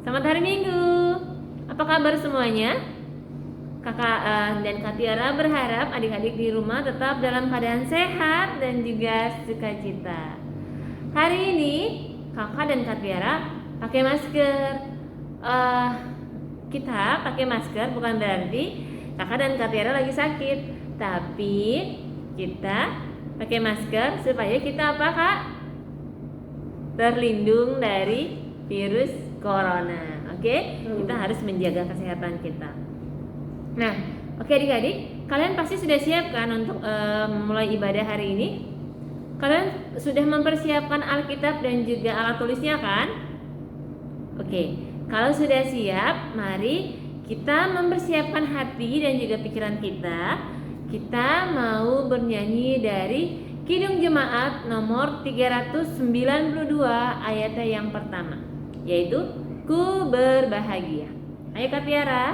Selamat hari Minggu. Apa kabar semuanya? Kakak dan Kak Tiara berharap adik-adik di rumah tetap dalam keadaan sehat dan juga sukacita. Hari ini Kakak dan Kak Tiara pakai masker. Kita pakai masker bukan berarti Kakak dan Kak Tiara lagi sakit, tapi kita pakai masker supaya kita apa, Kak? Terlindung dari virus corona. Oke? Kita harus menjaga kesehatan kita. Nah, oke adik-adik, kalian pasti sudah siap kan untuk memulai ibadah hari ini? Kalian sudah mempersiapkan Alkitab dan juga alat tulisnya kan? Oke, kalau sudah siap, mari kita mempersiapkan hati dan juga pikiran kita. Kita mau bernyanyi dari Kidung Jemaat nomor 392 ayatnya yang pertama, yaitu Ku berbahagia. Ayo Kak Tiara.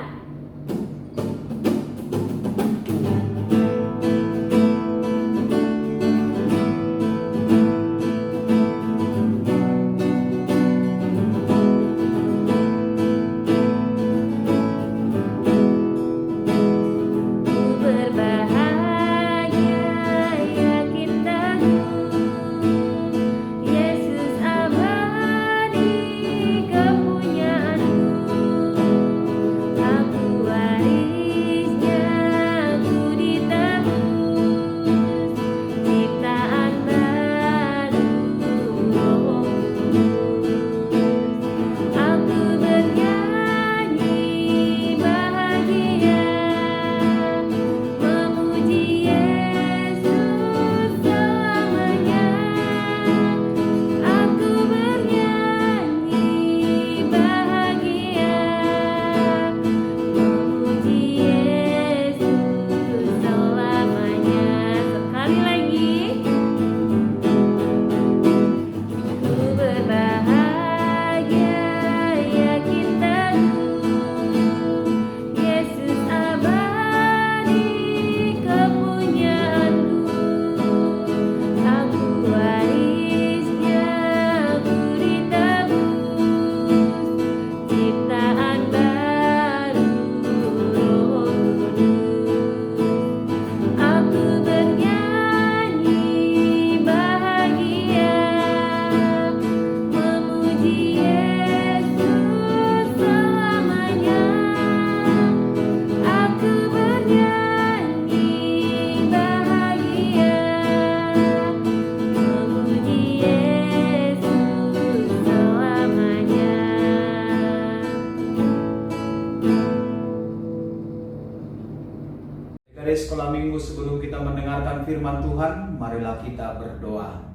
Dari sekolah minggu sebelum kita mendengarkan firman Tuhan, marilah kita berdoa.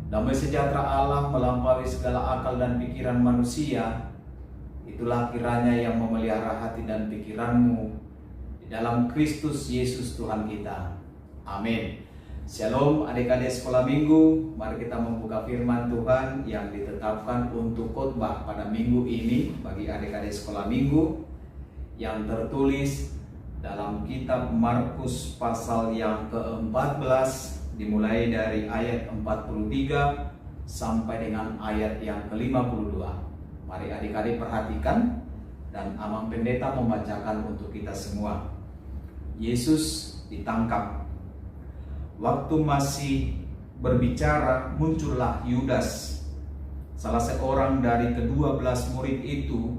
Damai sejahtera Allah melampaui segala akal dan pikiran manusia, itulah kiranya yang memelihara hati dan pikiranmu di dalam Kristus Yesus Tuhan kita. Amin. Shalom adik-adik sekolah minggu, mari kita membuka firman Tuhan yang ditetapkan untuk khotbah pada minggu ini bagi adik-adik sekolah minggu yang tertulis dalam kitab Markus pasal yang ke-14 dimulai dari ayat 43 sampai dengan ayat yang ke-52. Mari adik-adik perhatikan dan Amang Pendeta membacakan untuk kita semua. Yesus ditangkap. Waktu masih berbicara, muncullah Yudas, salah seorang dari ke-12 murid itu,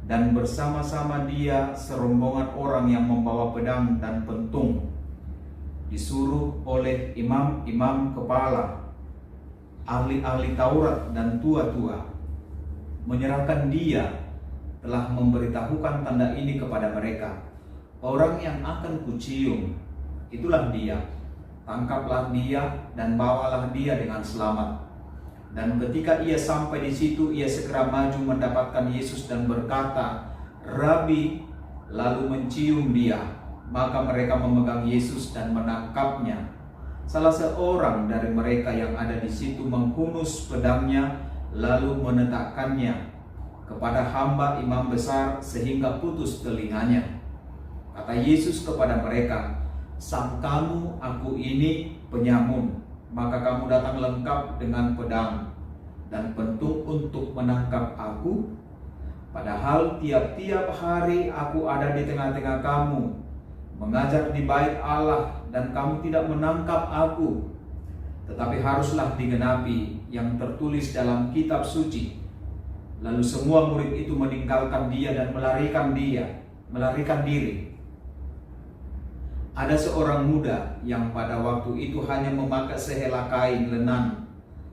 dan bersama-sama dia serombongan orang yang membawa pedang dan pentung, disuruh oleh imam-imam kepala, ahli-ahli Taurat dan tua-tua, menyerahkan dia, telah memberitahukan tanda ini kepada mereka. Orang yang akan kucium, itulah dia. Tangkaplah dia dan bawalah dia dengan selamat. Dan ketika ia sampai di situ, ia segera maju mendapatkan Yesus dan berkata, "Rabi," lalu mencium dia. Maka mereka memegang Yesus dan menangkapnya. Salah seorang dari mereka yang ada di situ menghunus pedangnya, lalu menetakkannya kepada hamba imam besar sehingga putus telinganya. Kata Yesus kepada mereka, "Sangkamu aku ini penyamun, maka kamu datang lengkap dengan pedang. dan pentung untuk menangkap aku? Padahal tiap-tiap hari aku ada di tengah-tengah kamu, mengajar di bait Allah, dan kamu tidak menangkap aku. Tetapi haruslah digenapi yang tertulis dalam kitab suci. Lalu semua murid itu meninggalkan dia dan melarikan diri. Ada seorang muda yang pada waktu itu hanya memakai sehelai kain lenan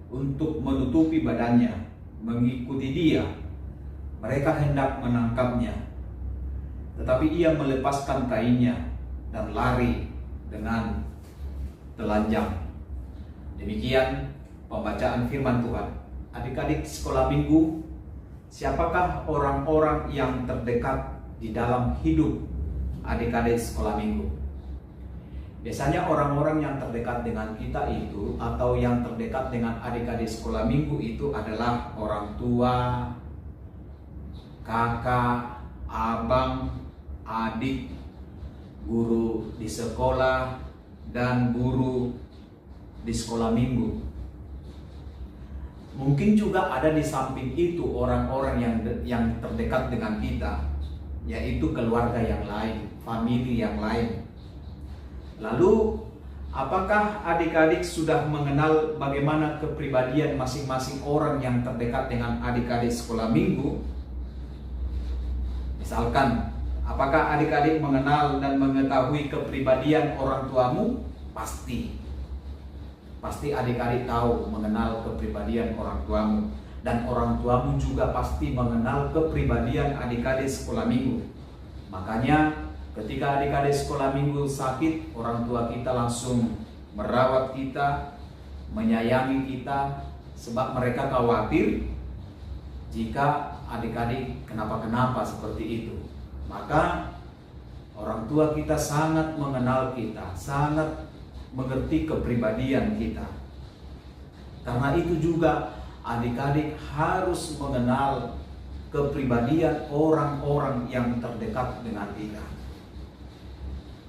untuk menutupi badannya, mengikuti dia. Mereka hendak menangkapnya, tetapi ia melepaskan kainnya dan lari dengan telanjang. Demikian pembacaan firman Tuhan. Adik-adik sekolah minggu, siapakah orang-orang yang terdekat di dalam hidup adik-adik sekolah minggu? Biasanya orang-orang yang terdekat dengan kita itu, atau yang terdekat dengan adik-adik sekolah minggu itu adalah orang tua, kakak, abang, adik, guru di sekolah, dan guru di sekolah minggu. Mungkin juga ada di samping itu orang-orang yang terdekat dengan kita, yaitu keluarga yang lain, famili yang lain. Lalu, apakah adik-adik sudah mengenal bagaimana kepribadian masing-masing orang yang terdekat dengan adik-adik sekolah minggu? Misalkan, apakah adik-adik mengenal dan mengetahui kepribadian orang tuamu? Pasti adik-adik tahu mengenal kepribadian orang tuamu. Dan orang tuamu juga pasti mengenal kepribadian adik-adik sekolah minggu. Makanya ketika adik-adik sekolah minggu sakit, orang tua kita langsung merawat kita, menyayangi kita, sebab mereka khawatir jika adik-adik kenapa-kenapa seperti itu. Maka orang tua kita sangat mengenal kita, sangat mengerti kepribadian kita. Karena itu juga adik-adik harus mengenal kepribadian orang-orang yang terdekat dengan kita.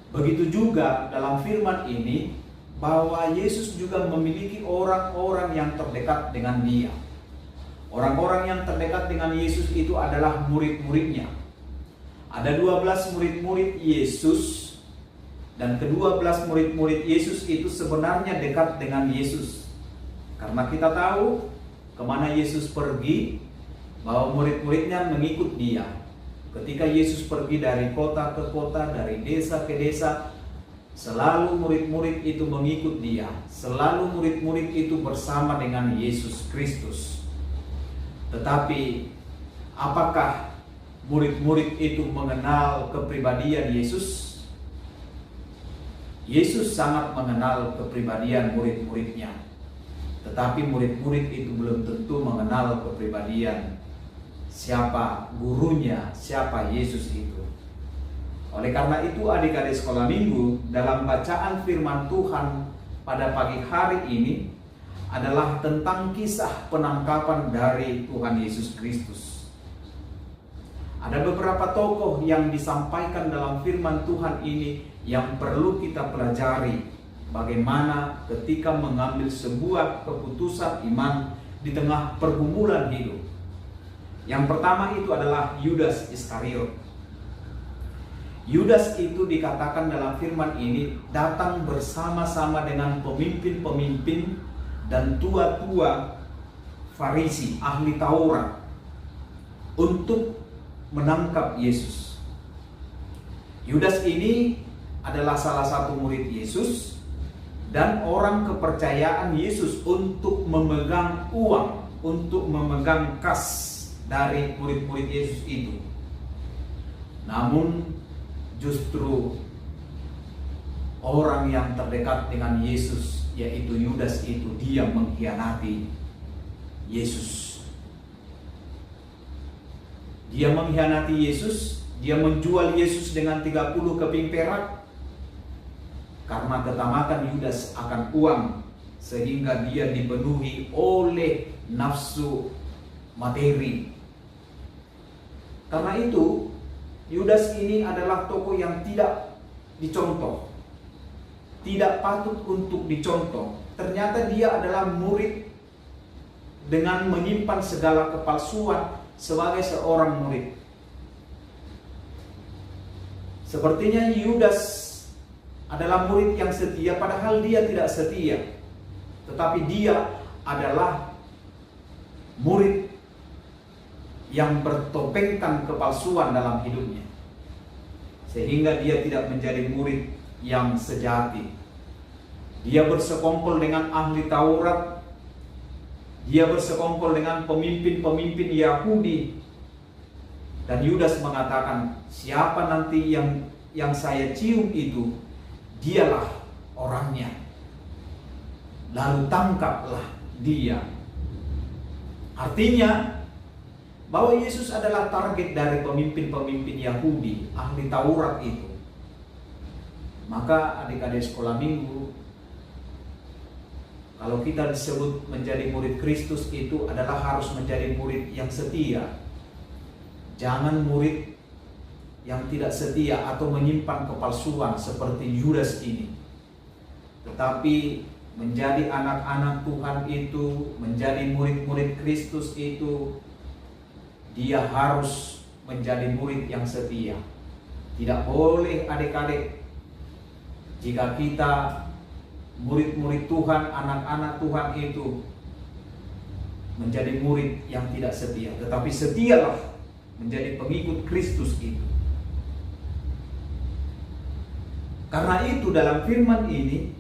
Begitu juga dalam firman ini, bahwa Yesus juga memiliki orang-orang yang terdekat dengan Dia. Orang-orang yang terdekat dengan Yesus itu adalah murid-muridnya. Ada 12 murid-murid Yesus, dan ke-12 murid-murid Yesus itu sebenarnya dekat dengan Yesus. Karena kita tahu kemana Yesus pergi, bahwa murid-muridnya mengikut Dia. Ketika Yesus pergi dari kota ke kota, dari desa ke desa, selalu murid-murid itu mengikut Dia. Selalu murid-murid itu bersama dengan Yesus Kristus. Tetapi apakah murid-murid itu mengenal kepribadian Yesus? Yesus sangat mengenal kepribadian murid-muridnya. Tetapi murid-murid itu belum tentu mengenal kepribadian siapa gurunya, siapa Yesus itu. Oleh karena itu adik-adik sekolah minggu, dalam bacaan firman Tuhan pada pagi hari ini adalah tentang kisah penangkapan dari Tuhan Yesus Kristus. Ada beberapa tokoh yang disampaikan dalam firman Tuhan ini yang perlu kita pelajari, bagaimana ketika mengambil sebuah keputusan iman di tengah pergumulan hidup. Yang pertama itu adalah Yudas Iskariot. Yudas itu dikatakan dalam firman ini datang bersama-sama dengan pemimpin-pemimpin dan tua-tua Farisi, ahli Taurat, untuk menangkap Yesus. Yudas ini adalah salah satu murid Yesus dan orang kepercayaan Yesus untuk memegang uang, untuk memegang kas dari murid-murid Yesus itu. Namun justru orang yang terdekat dengan Yesus, yaitu Yudas itu, dia mengkhianati Yesus. Dia mengkhianati Yesus, dia menjual Yesus dengan 30 keping perak karena ketamakan Yudas akan uang, sehingga dia dipenuhi oleh nafsu materi. Karena itu Yudas ini adalah tokoh yang tidak dicontoh, tidak patut untuk dicontoh. Ternyata dia adalah murid dengan menyimpan segala kepalsuan sebagai seorang murid. Sepertinya Yudas adalah murid yang setia, padahal dia tidak setia. Tetapi dia adalah murid yang bertopengkan kepalsuan dalam hidupnya, sehingga dia tidak menjadi murid yang sejati. Dia bersekongkol dengan ahli Taurat, dia bersekongkol dengan pemimpin-pemimpin Yahudi, dan Yudas mengatakan, siapa nanti yang saya cium itu, dialah orangnya. Lalu tangkaplah dia. Artinya bahwa Yesus adalah target dari pemimpin-pemimpin Yahudi, ahli Taurat itu. Maka adik-adik sekolah minggu, kalau kita disebut menjadi murid Kristus, itu adalah harus menjadi murid yang setia. Jangan murid yang tidak setia atau menyimpan kepalsuan seperti Yudas ini. Tetapi menjadi anak-anak Tuhan itu, menjadi murid-murid Kristus itu, dia harus menjadi murid yang setia. Tidak boleh adik-adik, jika kita murid-murid Tuhan, anak-anak Tuhan itu menjadi murid yang tidak setia. Tetapi setialah menjadi pengikut Kristus itu. Karena itu dalam firman ini,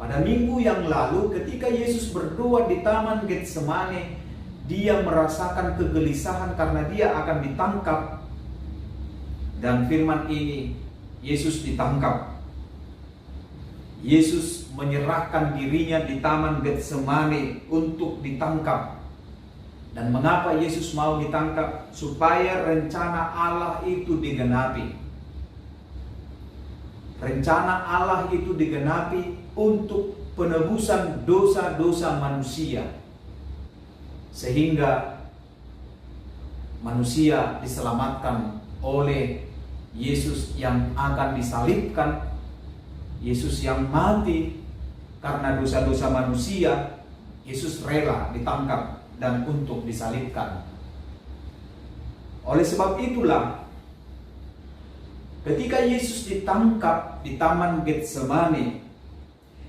pada minggu yang lalu ketika Yesus berdoa di Taman Getsemane, dia merasakan kegelisahan karena dia akan ditangkap. Dan firman ini, Yesus ditangkap. Yesus menyerahkan dirinya di Taman Getsemane untuk ditangkap. Dan mengapa Yesus mau ditangkap? Supaya rencana Allah itu digenapi. Rencana Allah itu digenapi untuk penebusan dosa-dosa manusia, sehingga manusia diselamatkan oleh Yesus yang akan disalibkan, Yesus yang mati karena dosa-dosa manusia. Yesus rela ditangkap dan untuk disalibkan. Oleh sebab itulah, ketika Yesus ditangkap di Taman Getsemane,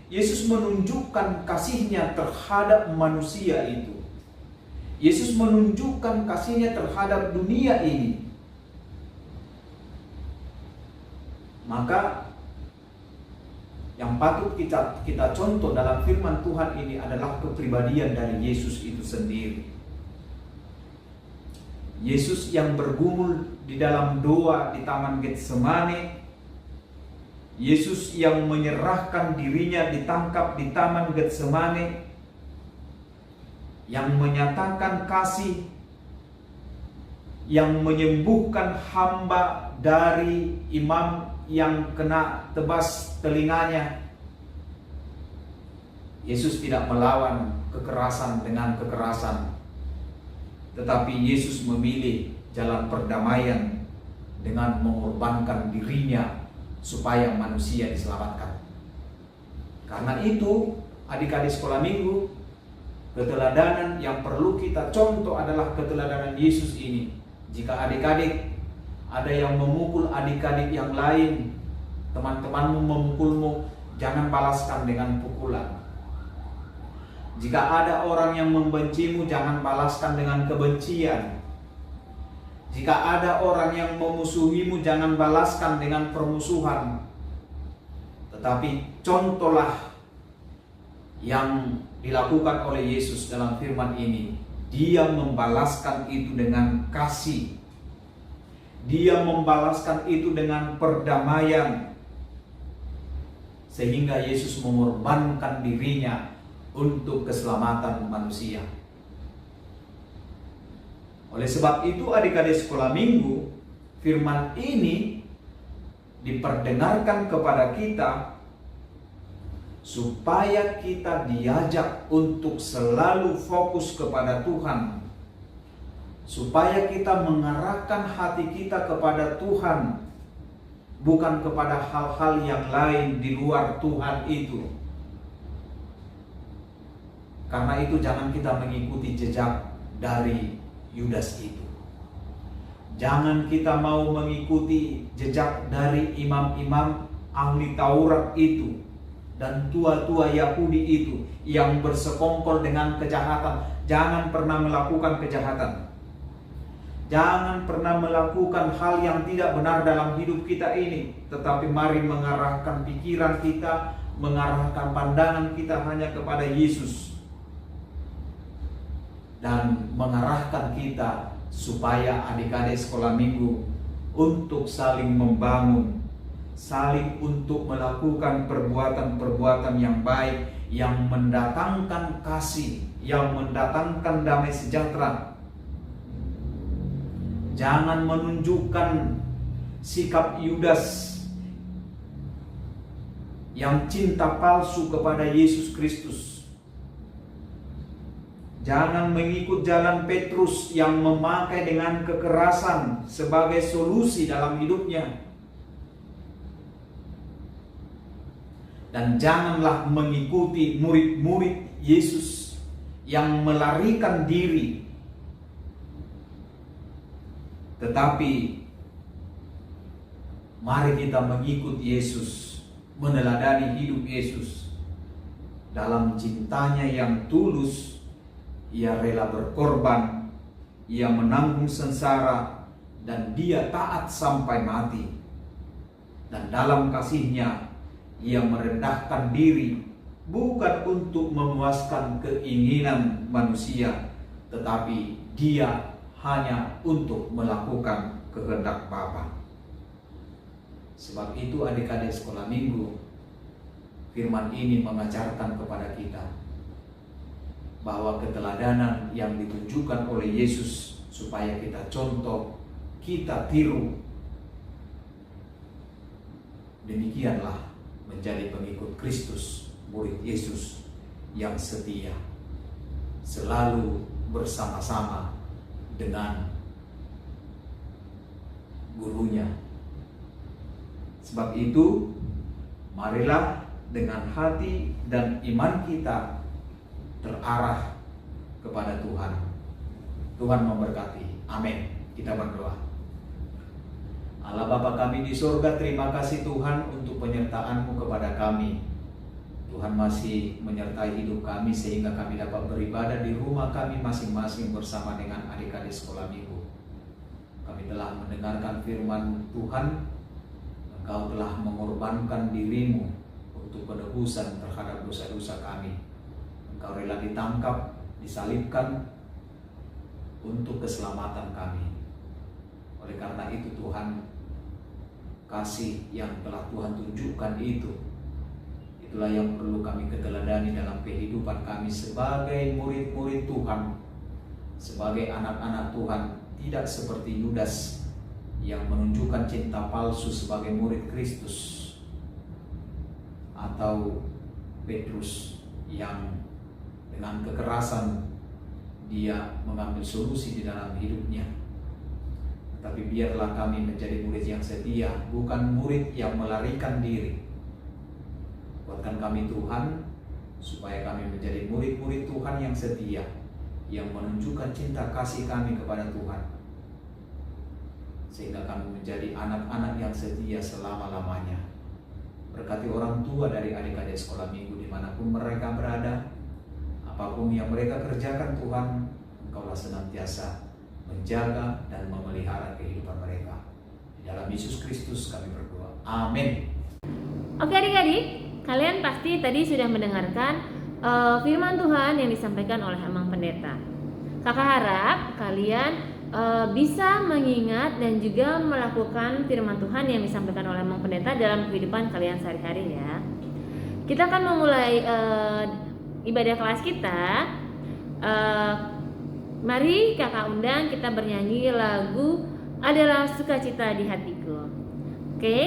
Yesus menunjukkan kasih-Nya terhadap manusia itu. Yesus menunjukkan kasih-Nya terhadap dunia ini. Maka yang patut kita contoh dalam firman Tuhan ini adalah kepribadian dari Yesus itu sendiri. Yesus yang bergumul di dalam doa di Taman Getsemane, Yesus yang menyerahkan dirinya ditangkap di Taman Getsemane, yang menyatakan kasih, yang menyembuhkan hamba dari imam yang kena tebas telinganya. Yesus tidak melawan kekerasan dengan kekerasan, tetapi Yesus memilih jalan perdamaian dengan mengorbankan dirinya supaya manusia diselamatkan. Karena itu, adik-adik sekolah minggu, keteladanan yang perlu kita contoh adalah keteladanan Yesus ini. Jika adik-adik ada yang memukul adik-adik yang lain, teman-temanmu memukulmu, jangan balaskan dengan pukulan. Jika ada orang yang membencimu, jangan balaskan dengan kebencian. Jika ada orang yang memusuhimu, jangan balaskan dengan permusuhan. Tetapi contohlah yang dilakukan oleh Yesus dalam firman ini. Dia membalaskan itu dengan kasih. Dia membalaskan itu dengan perdamaian, sehingga Yesus mengorbankan dirinya untuk keselamatan manusia. Oleh sebab itu, adik-adik sekolah minggu, firman ini diperdengarkan kepada kita supaya kita diajak untuk selalu fokus kepada Tuhan, supaya kita mengarahkan hati kita kepada Tuhan, bukan kepada hal-hal yang lain di luar Tuhan itu. Karena itu jangan kita mengikuti jejak dari Yudas itu. Jangan kita mau mengikuti jejak dari imam-imam ahli Taurat itu dan tua-tua Yahudi itu yang bersekongkol dengan kejahatan. Jangan pernah melakukan kejahatan. Jangan pernah melakukan hal yang tidak benar dalam hidup kita ini. Tetapi mari mengarahkan pikiran kita, mengarahkan pandangan kita hanya kepada Yesus. Dan mengarahkan kita supaya adik-adik sekolah minggu untuk saling membangun, saling untuk melakukan perbuatan-perbuatan yang baik, yang mendatangkan kasih, yang mendatangkan damai sejahtera. Jangan menunjukkan sikap Yudas yang cinta palsu kepada Yesus Kristus. Jangan mengikut jalan Petrus yang memakai dengan kekerasan sebagai solusi dalam hidupnya. Dan janganlah mengikuti murid-murid Yesus yang melarikan diri. Tetapi mari kita mengikut Yesus, meneladani hidup Yesus. Dalam cintanya yang tulus, Ia rela berkorban, Ia menanggung sengsara, dan Dia taat sampai mati. Dan dalam kasih-Nya, Ia merendahkan diri, bukan untuk memuaskan keinginan manusia, tetapi Dia hanya untuk melakukan kehendak Bapa. Sebab itu adik-adik sekolah minggu, firman ini mengajarkan kepada kita bahwa keteladanan yang ditunjukkan oleh Yesus supaya kita contoh, kita tiru. Demikianlah menjadi pengikut Kristus, murid Yesus yang setia, selalu bersama-sama dengan gurunya. Sebab itu, marilah dengan hati dan iman kita terarah kepada Tuhan. Tuhan memberkati. Amin. Kita berdoa. Allah Bapa kami di surga, terima kasih Tuhan untuk penyertaan-Mu kepada kami. Tuhan masih menyertai hidup kami sehingga kami dapat beribadah di rumah kami masing-masing bersama dengan adik-adik sekolah minggu. Kami telah mendengarkan firman Tuhan. Engkau telah mengorbankan diri-Mu untuk penebusan terhadap dosa-dosa kami. Engkau rela ditangkap, disalibkan untuk keselamatan kami. Oleh karena itu Tuhan, kasih yang telah Tuhan tunjukkan itulah yang perlu kami keteladani dalam kehidupan kami sebagai murid-murid Tuhan, sebagai anak-anak Tuhan. Tidak seperti Yudas yang menunjukkan cinta palsu sebagai murid Kristus, atau Petrus yang dengan kekerasan dia mengambil solusi di dalam hidupnya. Tapi biarlah kami menjadi murid yang setia, bukan murid yang melarikan diri. Kuatkan kami Tuhan, supaya kami menjadi murid-murid Tuhan yang setia, yang menunjukkan cinta kasih kami kepada Tuhan, sehingga kami menjadi anak-anak yang setia selama-lamanya. Berkati orang tua dari adik-adik sekolah minggu dimanapun mereka berada, apapun yang mereka kerjakan Tuhan, Engkaulah senantiasa menjaga dan memelihara kehidupan mereka. Di dalam Yesus Kristus kami berdoa. Amin. Oke adik-adik, kalian pasti tadi sudah mendengarkan firman Tuhan yang disampaikan oleh Emang Pendeta. Kakak harap kalian bisa mengingat dan juga melakukan firman Tuhan yang disampaikan oleh Emang Pendeta dalam kehidupan kalian sehari-hari ya. Kita akan memulai ibadah kelas kita. Mari kakak undang kita bernyanyi lagu Adalah Sukacita di Hatiku. Oke,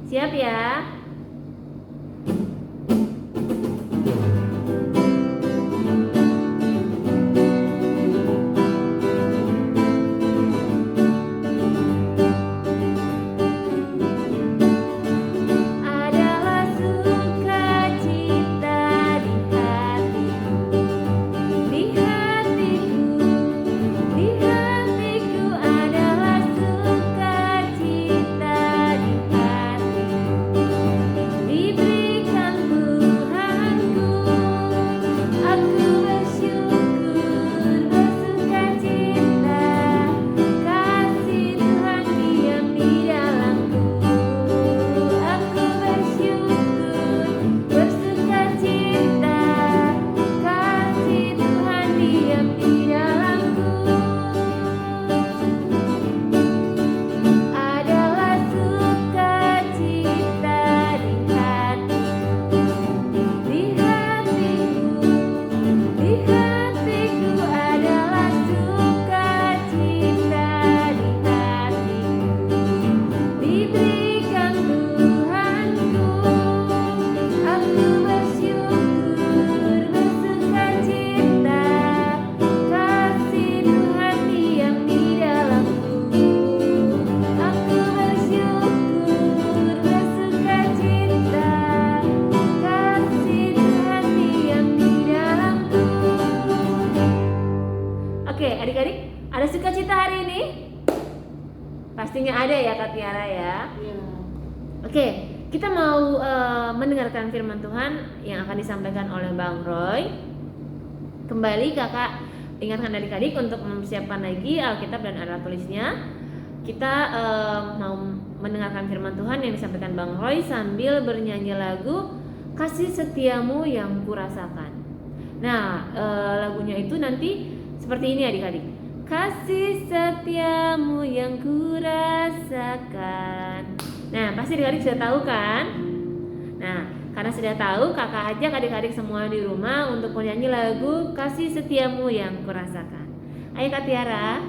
siap ya? pastinya ada ya Kak Tiara ya. Iya. Oke, kita mau mendengarkan firman Tuhan yang akan disampaikan oleh Bang Roy. Kembali kakak ingatkan adik-adik untuk mempersiapkan lagi Alkitab dan alat tulisnya. Kita mau mendengarkan firman Tuhan yang disampaikan Bang Roy sambil bernyanyi lagu Kasih Setiamu Yang Kurasakan. Nah, lagunya itu nanti seperti ini adik-adik. Kasih setiamu yang kurasakan. Nah, pasti adik-adik sudah tahu kan? Nah, karena sudah tahu, kakak ajak adik-adik semua di rumah untuk menyanyi lagu Kasih Setiamu Yang Kurasakan. Ayo Kak Tiara.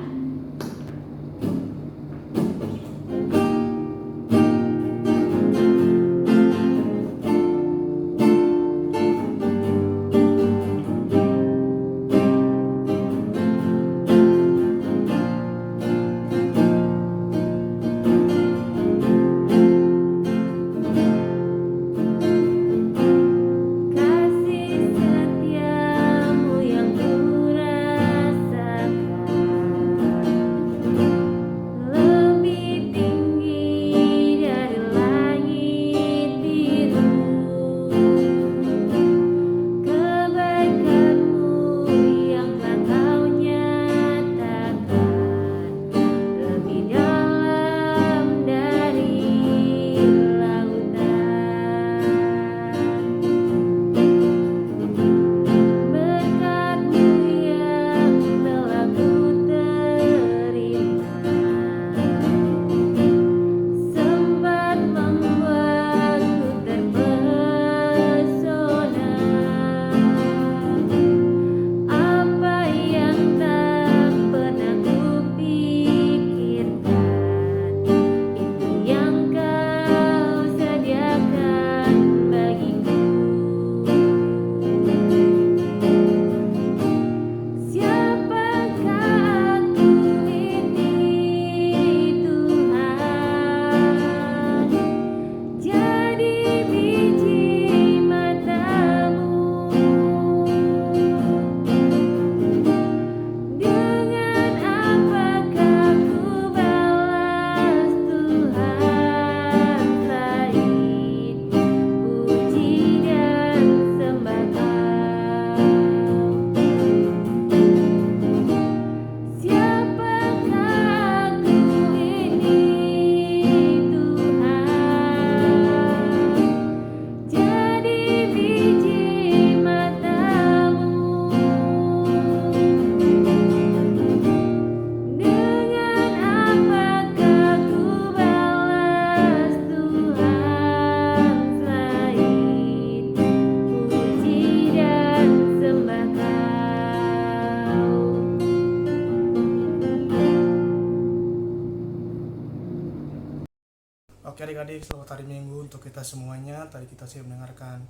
Oke adik-adik, selamat hari Minggu untuk kita semuanya. Tadi kita sudah mendengarkan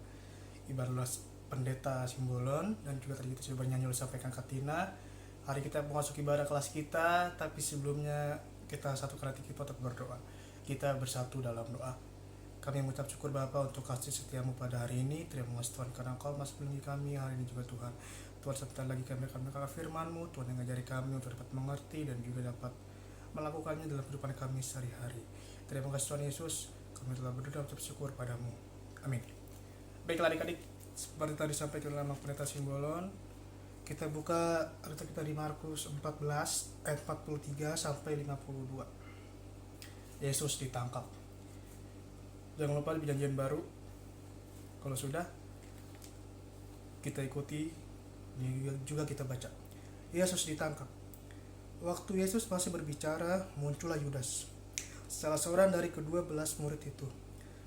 ibadah pendeta Simbolon dan juga tadi kita sudah bernyanyi oleh sampaikan Katina. Hari kita masuk ibadah kelas kita, tapi sebelumnya kita satu kali kita tetap berdoa. Kita bersatu dalam doa. Kami mengucap syukur Bapa untuk kasih setiamu pada hari ini. Terima kasih Tuhan karena Engkau masih melindungi kami hari ini juga Tuhan. Tuhan sebentar lagi kami akan mendengar firman-Mu. Tuhan yang mengajari kami untuk dapat mengerti dan juga dapat melakukannya dalam kehidupan kami sehari-hari. Terima kasih Tuhan Yesus, kami telah berdoa untuk syukur padamu. Amin. Baiklah adik-adik, seperti tadi sampai ke dalam pendeta Simbolon, kita buka Alkitab kita di Markus 14 ayat 43 sampai 52. Yesus ditangkap. Jangan lupa di perjanjian baru, kalau sudah kita ikuti juga kita baca. Yesus ditangkap. Waktu Yesus masih berbicara, muncullah Yudas, salah seorang dari ke-12 murid itu,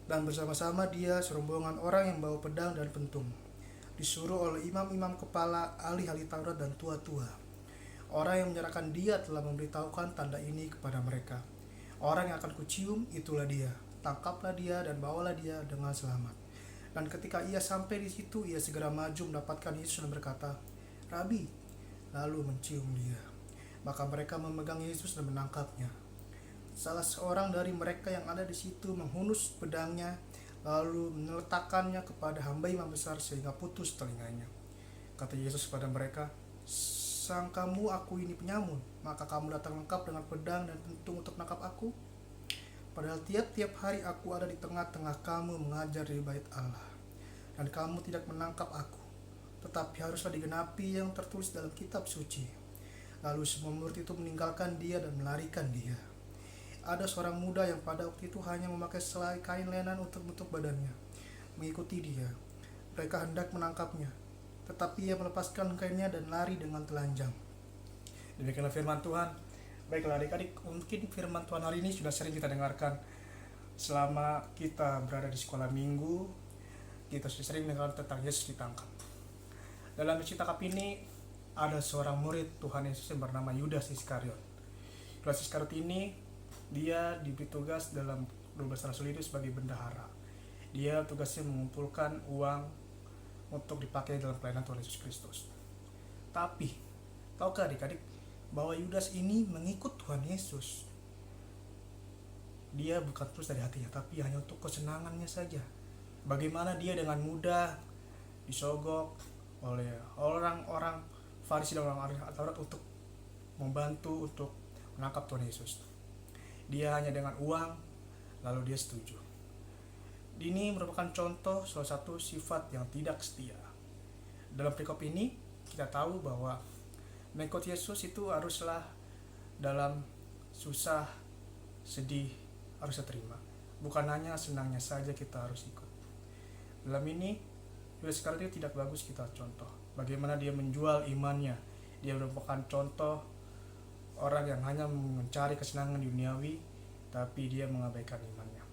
dan bersama-sama dia serombongan orang yang bawa pedang dan pentung, disuruh oleh imam-imam kepala, ahli-ahli Taurat dan tua-tua. Orang yang menyerahkan dia telah memberitahukan tanda ini kepada mereka. Orang yang akan kucium, itulah dia. Tangkaplah dia dan bawalah dia dengan selamat. Dan ketika ia sampai di situ, ia segera maju mendapatkan Yesus dan berkata, Rabi, lalu mencium dia. Maka mereka memegang Yesus dan menangkapnya. Salah seorang dari mereka yang ada di situ menghunus pedangnya, lalu meletakkannya kepada hamba imam besar sehingga putus telinganya. Kata Yesus kepada mereka, sangkamu aku ini penyamun, maka kamu datang lengkap dengan pedang dan pentung untuk menangkap aku? Padahal tiap-tiap hari aku ada di tengah-tengah kamu mengajar di bait Allah, dan kamu tidak menangkap aku. Tetapi haruslah digenapi yang tertulis dalam kitab suci. Lalu semua murid itu meninggalkan dia dan melarikan dia. Ada seorang muda yang pada waktu itu hanya memakai selai kain lenan untuk menutup badannya, mengikuti dia. Mereka hendak menangkapnya, tetapi ia melepaskan kainnya dan lari dengan telanjang. Demikianlah firman Tuhan. Baiklah adik-adik, mungkin firman Tuhan hari ini sudah sering kita dengarkan selama kita berada di sekolah minggu. Kita sudah sering mendengar tentang Yesus ditangkap. Dalam cerita tangkap ini ada seorang murid Tuhan Yesus yang bernama Yudas Iskariot. Yudas Iskariot ini dia diberi tugas dalam 12 Rasul itu sebagai bendahara. Dia tugasnya mengumpulkan uang untuk dipakai dalam pelayanan Tuhan Yesus Kristus. Tapi, tahukah adik-adik bahwa Yudas ini mengikut Tuhan Yesus? Dia bukan terus dari hatinya, tapi hanya untuk kesenangannya saja. Bagaimana dia dengan mudah disogok oleh orang-orang Farisi dan orang-orang Taurat untuk membantu untuk menangkap Tuhan Yesus. Dia hanya dengan uang, lalu dia setuju. Ini merupakan contoh salah satu sifat yang tidak setia. Dalam perikop ini kita tahu bahwa mengikut Yesus itu haruslah dalam susah, sedih harus terima. Bukan hanya senangnya saja kita harus ikut. Dalam ini Yudas Iskariot itu tidak bagus kita contoh. Bagaimana dia menjual imannya. Dia merupakan contoh orang yang hanya mencari kesenangan duniawi, tapi dia mengabaikan imannya.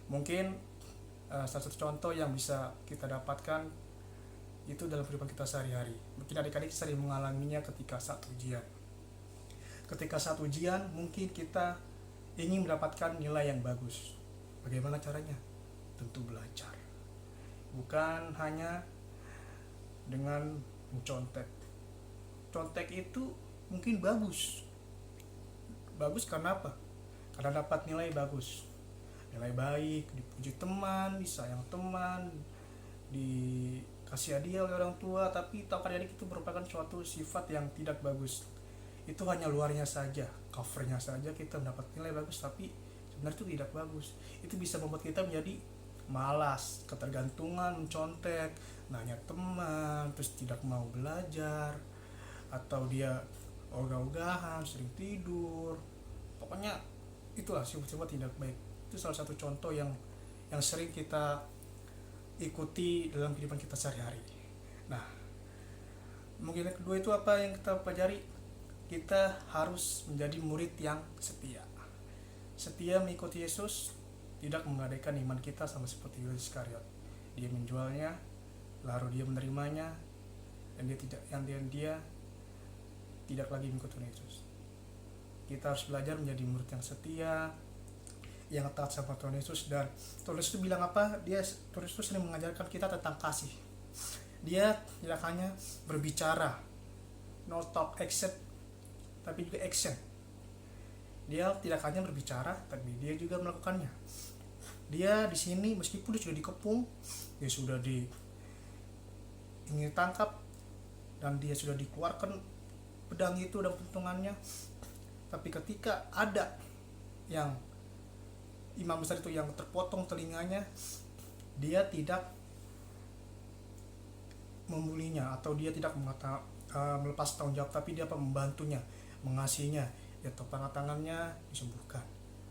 Mungkin salah satu contoh yang bisa kita dapatkan itu dalam kehidupan kita sehari-hari. Mungkin adik-adik sering mengalaminya ketika saat ujian. Ketika saat ujian mungkin kita ingin mendapatkan nilai yang bagus. Bagaimana caranya? Tentu belajar. Bukan hanya dengan mencontek. Contek itu mungkin bagus. Bagus karena apa? Karena dapat nilai bagus. Nilai baik, dipuji teman, disayang teman, dikasih hadiah oleh orang tua. Tapi tahukah adik itu merupakan suatu sifat yang tidak bagus. Itu hanya luarnya saja, covernya saja kita mendapat nilai bagus, tapi sebenarnya itu tidak bagus. Itu bisa membuat kita menjadi malas, ketergantungan, mencontek, nanya teman, terus tidak mau belajar, atau dia ogah-ogahan, sering tidur. Pokoknya itulah sifat-sifat tidak baik. Itu salah satu contoh yang sering kita ikuti dalam kehidupan kita sehari-hari. Nah, mungkin yang kedua itu apa yang kita pelajari? Kita harus menjadi murid yang setia. Setia mengikuti Yesus, tidak menggadaikan iman kita sama seperti Yudas Iskariot. Dia menjualnya, lalu dia menerimanya, dan dia tidak lagi mengikuti Yesus. Kita harus belajar menjadi murid yang setia, yang taat sama Tuhan Yesus. Dan Tuhan Yesus bilang apa? Tuhan Yesus sering mengajarkan kita tentang kasih. Dia tidak hanya berbicara, no talk action, tapi juga action. Dia tidak hanya berbicara, tapi dia juga melakukannya. Dia di sini meskipun dia sudah dikepung, dia sudah ingin tangkap, dan dia sudah dikeluarkan pedang itu dan pentungannya, tapi ketika ada yang imam besar itu yang terpotong telinganya, dia tidak membulinya atau dia tidak melepas tanggung jawab, tapi dia membantunya, mengasihinya, ya topang tangannya disembuhkan.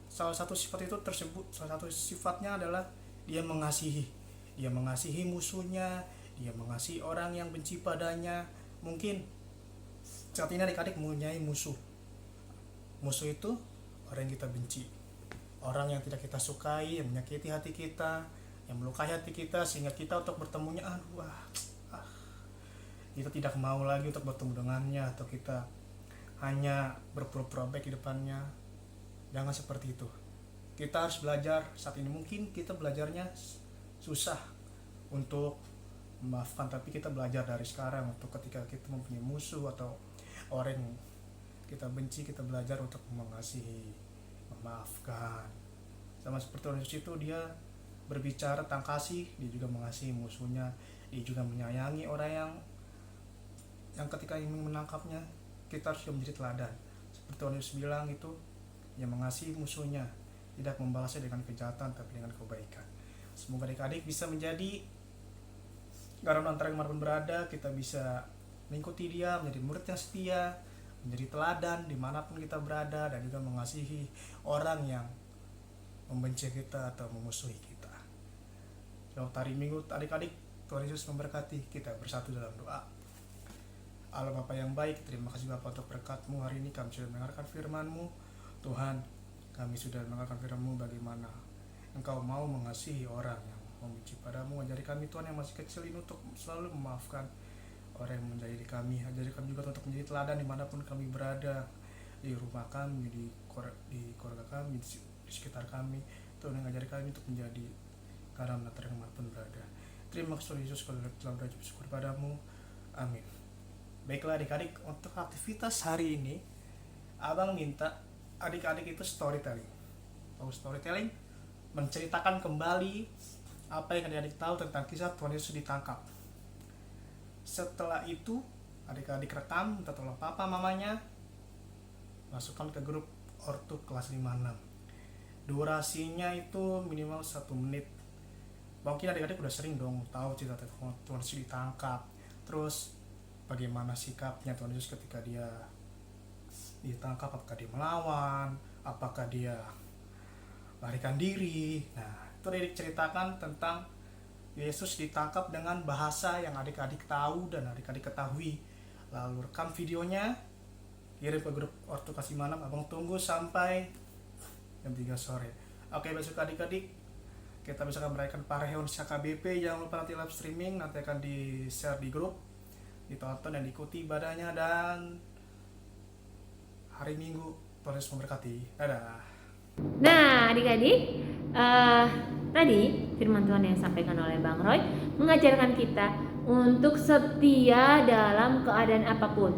Salah satu sifat itu salah satu sifatnya adalah dia mengasihi musuhnya, dia mengasihi orang yang benci padanya. Mungkin saat ini adik-adik mempunyai musuh itu orang yang kita benci, orang yang tidak kita sukai, yang menyakiti hati kita, yang melukai hati kita, sehingga kita untuk bertemunya kita tidak mau lagi untuk bertemu dengannya, atau kita hanya berpura-pura baik di depannya. Jangan seperti itu. Kita harus belajar saat ini. Mungkin kita belajarnya susah untuk memaafkan, tapi kita belajar dari sekarang untuk ketika kita mempunyai musuh atau orang yang kita benci, kita belajar untuk mengasihi, memaafkan. Sama seperti orang Yesus itu, dia berbicara tentang kasih, dia juga mengasihi musuhnya, dia juga menyayangi orang yang yang ketika ingin menangkapnya kita harus menjadi teladan. Seperti Tuhan Yesus bilang itu, yang mengasihi musuhnya, tidak membalasnya dengan kejahatan tapi dengan kebaikan. Semoga adik-adik bisa menjadi garam antara dimanapun berada, kita bisa mengikuti dia, menjadi murid yang setia, menjadi teladan dimanapun kita berada, dan juga mengasihi orang yang membenci kita atau memusuhi kita. Selamat hari Minggu adik-adik, Tuhan Yesus memberkati. Kita bersatu dalam doa. Allah Bapa yang baik, terima kasih Bapa untuk berkat-Mu. Hari ini kami sudah mendengarkan firman-Mu. Tuhan, kami sudah mendengarkan firman-Mu bagaimana Engkau mau mengasihi orang yang membenci padamu. Ajari kami Tuhan yang masih kecil ini untuk selalu memaafkan orang yang menjadi kami. Ajari kami juga untuk menjadi teladan dimanapun kami berada, di rumah kami, di keluarga kami, di sekitar kami. Tuhan yang ajari kami untuk menjadi garam antara dimanapun berada. Terima kasih Tuhan Yesus, kalau telah berucap syukur padamu. Amin. Baiklah adik-adik, untuk aktivitas hari ini Abang minta adik-adik itu storytelling. Tahu storytelling? Menceritakan kembali apa yang adik-adik tahu tentang kisah Tuhan Yesus ditangkap. Setelah itu adik-adik rekam, minta tolong papa mamanya, masukkan ke grup ortu kelas 56. Durasinya itu minimal 1 menit. Mungkin adik-adik udah sering dong tahu cerita Tuhan Yesus ditangkap, terus bagaimana sikapnya Tuhan Yesus ketika dia ditangkap, apakah dia melawan, apakah dia larikan diri. Nah, itu adik ceritakan tentang Yesus ditangkap dengan bahasa yang adik-adik tahu dan adik-adik ketahui. Lalu rekam videonya, kirim ke grup ortu kasih malam. Abang tunggu sampai jam 3 sore. Oke, besok adik-adik kita bisa merayakan Pareheon KBP. Jangan lupa nanti live streaming, nanti akan di share di grup, ditonton dan diikuti ibadahnya. Dan hari Minggu Tuhan Yesus memberkati. Dadah. Nah, adik-adik, tadi firman Tuhan yang disampaikan oleh Bang Roy mengajarkan kita untuk setia dalam keadaan apapun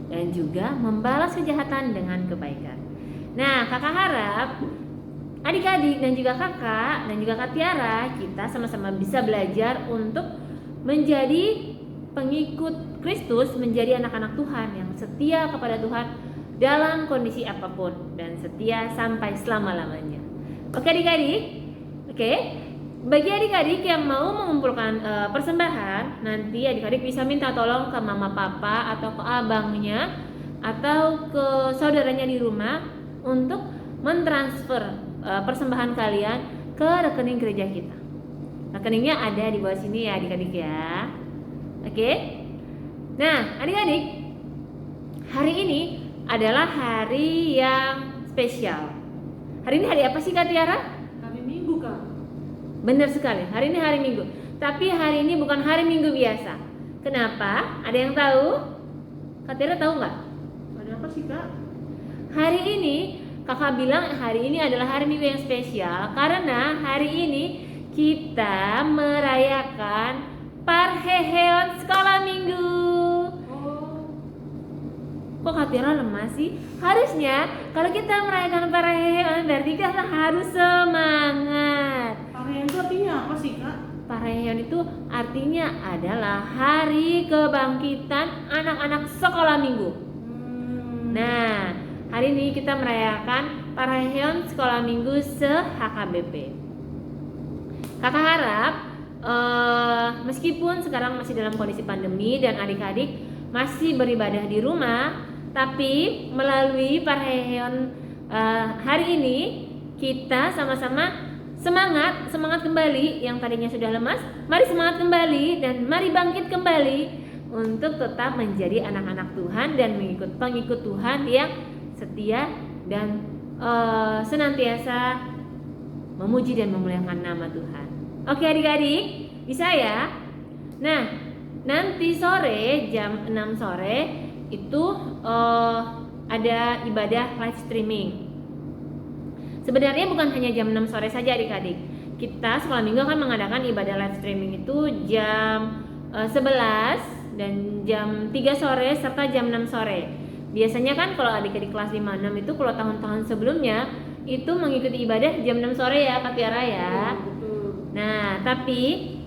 dan juga membalas kejahatan dengan kebaikan. Nah, kakak harap adik-adik dan juga kakak dan juga Kak Tiara, kita sama-sama bisa belajar untuk menjadi pengikut Kristus, menjadi anak-anak Tuhan yang setia kepada Tuhan dalam kondisi apapun dan setia sampai selama-lamanya. Oke adik-adik? Oke. Bagi adik-adik yang mau mengumpulkan persembahan, nanti adik-adik bisa minta tolong ke mama papa atau ke abangnya atau ke saudaranya di rumah untuk mentransfer persembahan kalian ke rekening gereja kita. Rekeningnya ada di bawah sini ya adik-adik ya. Oke. Nah, adik-adik, hari ini adalah hari yang spesial. Hari ini hari apa sih Kak Tiara? Hari Minggu, Kak. Benar sekali, hari ini hari Minggu. Tapi hari ini bukan hari Minggu biasa. Kenapa? Ada yang tahu? Kak Tiara tahu nggak? Ada apa sih, Kak? Hari ini kakak bilang hari ini adalah hari Minggu yang spesial karena hari ini kita merayakan Parheheon Sekolah Minggu. Kok Kak Tiara lemah sih? Harusnya kalau kita merayakan Parheheon berarti kita harus semangat. Parheheon itu artinya apa sih, Kak? Parheheon itu artinya adalah hari kebangkitan anak-anak sekolah minggu. Nah, hari ini kita merayakan Parheheon Sekolah Minggu se-HKBP. Kakak harap meskipun sekarang masih dalam kondisi pandemi dan adik-adik masih beribadah di rumah, tapi melalui Parheheon hari ini kita sama-sama semangat kembali. Yang tadinya sudah lemas, mari semangat kembali dan mari bangkit kembali untuk tetap menjadi anak-anak Tuhan dan pengikut Tuhan yang setia dan senantiasa memuji dan memuliakan nama Tuhan. Oke adik-adik, bisa ya? Nah, nanti sore jam 6 sore itu ada ibadah live streaming. Sebenarnya bukan hanya jam 6 sore saja adik-adik. Kita sekolah minggu akan mengadakan ibadah live streaming itu jam 11 dan jam 3 sore serta jam 6 sore. Biasanya kan kalau adik-adik kelas 5-6 itu kalau tahun-tahun sebelumnya itu mengikuti ibadah jam 6 sore ya Kak Tiara ya. Betul. Nah, tapi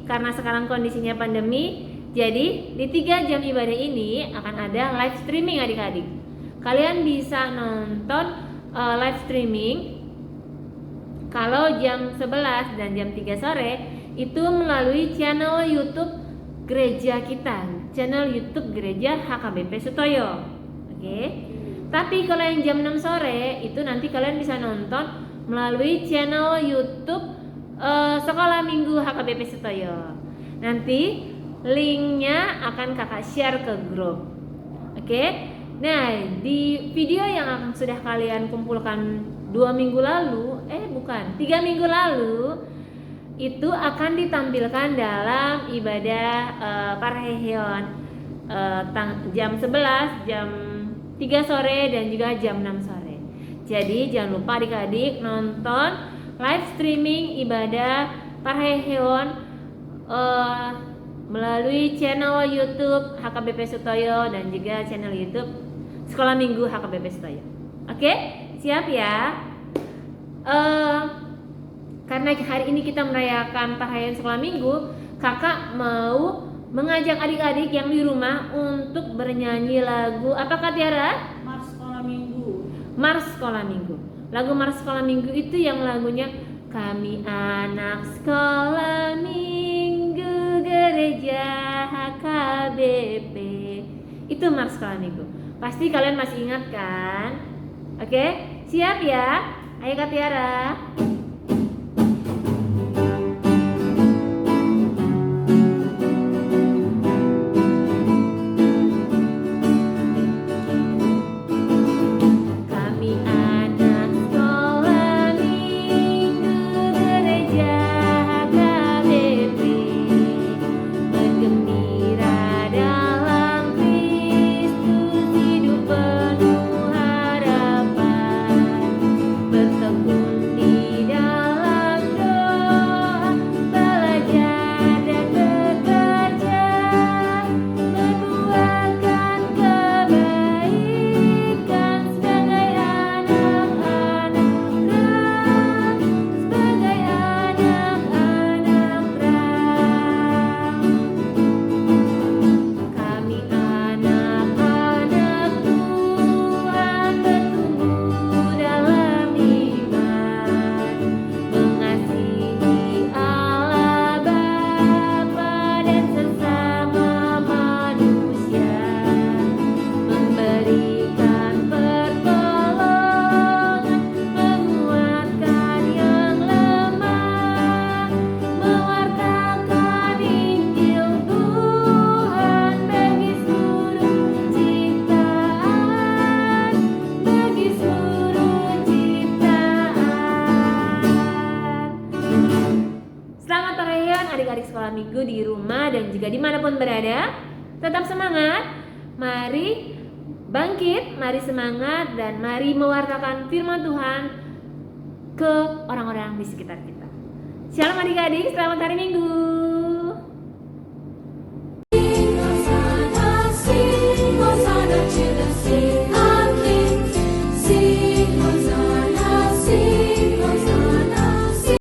karena sekarang kondisinya pandemi, Jadi di 3 jam ibadah ini akan ada live streaming adik-adik. Kalian bisa nonton live streaming kalau jam 11 dan jam 3 sore itu melalui channel YouTube gereja kita, channel YouTube gereja HKBP Sutoyo. Oke. Tapi kalau yang jam 6 sore itu nanti kalian bisa nonton melalui channel YouTube Sekolah Minggu HKBP Sutoyo. Nanti linknya akan kakak share ke grup. Oke. Nah, di video yang akan sudah kalian kumpulkan 3 minggu lalu itu akan ditampilkan dalam ibadah Parheheon jam 11, jam 3 sore dan juga jam 6 sore. Jadi jangan lupa adik-adik nonton live streaming ibadah Parheheon melalui channel YouTube HKBP Sutoyo dan juga channel YouTube Sekolah Minggu HKBP Sutoyo. Oke, siap ya? Karena hari ini kita merayakan Parheheon Sekolah Minggu, kakak mau mengajak adik-adik yang di rumah untuk bernyanyi lagu apa Kak Tiara? Mars Sekolah Minggu. Mars Sekolah Minggu. Lagu Mars Sekolah Minggu itu yang lagunya Kami Anak Sekolah Minggu Gereja HKBP. Itu Mars Sekolah Minggu. Pasti kalian masih ingat kan? Oke, siap ya? Ayo Kak Tiara. Adik-adik sekolah minggu di rumah dan juga dimanapun berada, tetap semangat. Mari bangkit, mari semangat, dan mari mewartakan firman Tuhan ke orang-orang di sekitar kita. Shalom adik-adik, selamat hari Minggu.